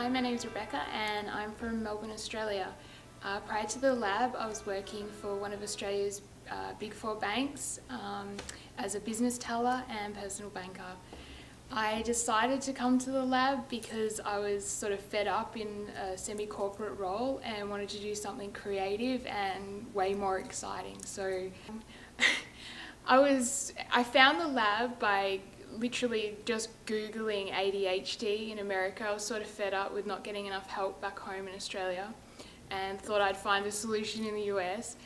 Hi, my name is Rebecca and I'm from Melbourne, Australia. Prior to the lab, I was working for one of Australia's big four banks as a business teller and personal banker. I decided to come to the lab because I was sort of fed up in a semi-corporate role and wanted to do something creative and way more exciting. So I found the lab by literally just Googling ADHD in America. I was sort of fed up with not getting enough help back home in Australia and thought I'd find a solution in the US.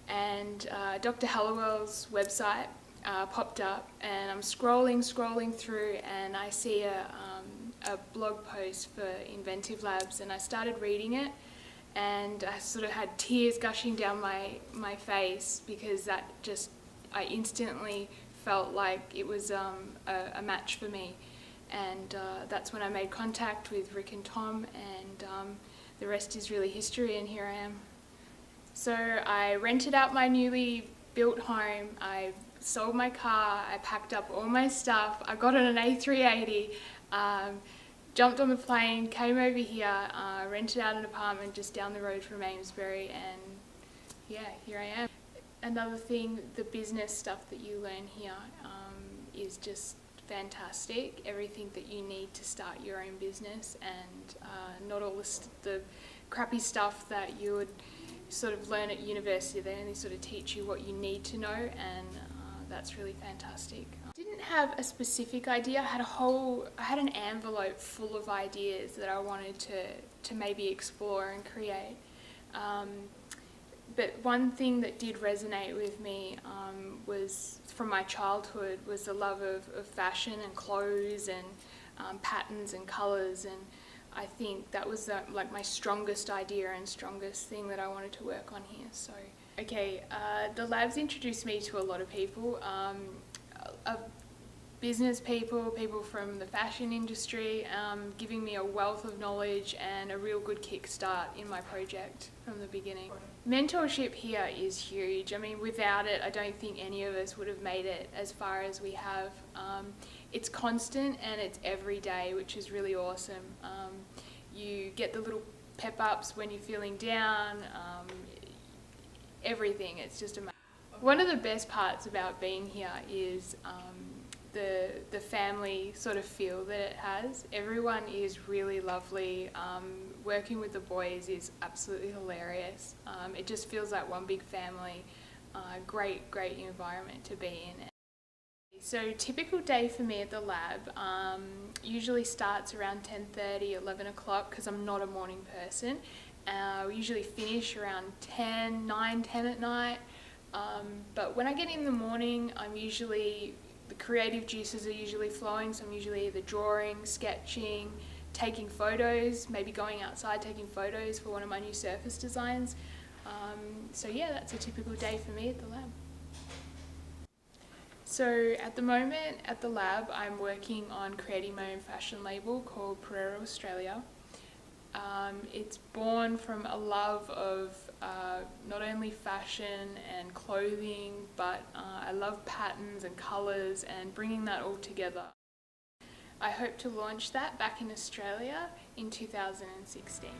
And Dr. Hallowell's website popped up and I'm scrolling through and I see a blog post for Inventive Labs and I started reading it and I sort of had tears gushing down my face because I instantly felt like it was a match for me, and that's when I made contact with Rick and Tom, and the rest is really history, and here I am. So I rented out my newly built home, I sold my car, I packed up all my stuff, I got on an A380, jumped on the plane, came over here, rented out an apartment just down the road from Amesbury, and yeah, here I am. Another thing, the business stuff that you learn here is just fantastic. Everything that you need to start your own business, and not all the crappy stuff that you would sort of learn at university. They only sort of teach you what you need to know, and that's really fantastic. I didn't have a specific idea. I had an envelope full of ideas that I wanted to maybe explore and create. But one thing that did resonate with me was from my childhood was the love of fashion and clothes and patterns and colours, and I think that was like my strongest idea and strongest thing that I wanted to work on here. So, okay, the lab's introduced me to a lot of people, business people from the fashion industry, giving me a wealth of knowledge and a real good kickstart in my project from the beginning. Mentorship here is huge. I mean, without it, I don't think any of us would have made it as far as we have. It's constant and it's every day, which is really awesome. You get the little pep ups when you're feeling down, everything. It's just amazing. One of the best parts about being here is the family sort of feel that it has. Everyone is really lovely. Working with the boys is absolutely hilarious. It just feels like one big family. Great environment to be in. So typical day for me at the lab usually starts around 10:30, 11 o'clock because I'm not a morning person. We usually finish around 9, 10 at night. But when I get in the morning, the creative juices are usually flowing, so I'm usually either drawing, sketching, taking photos, maybe going outside taking photos for one of my new surface designs. So yeah, that's a typical day for me at the lab. So at the moment at the lab, I'm working on creating my own fashion label called Pareu Australia. It's born from a love of not only fashion and clothing, but I love patterns and colours and bringing that all together. I hope to launch that back in Australia in 2016.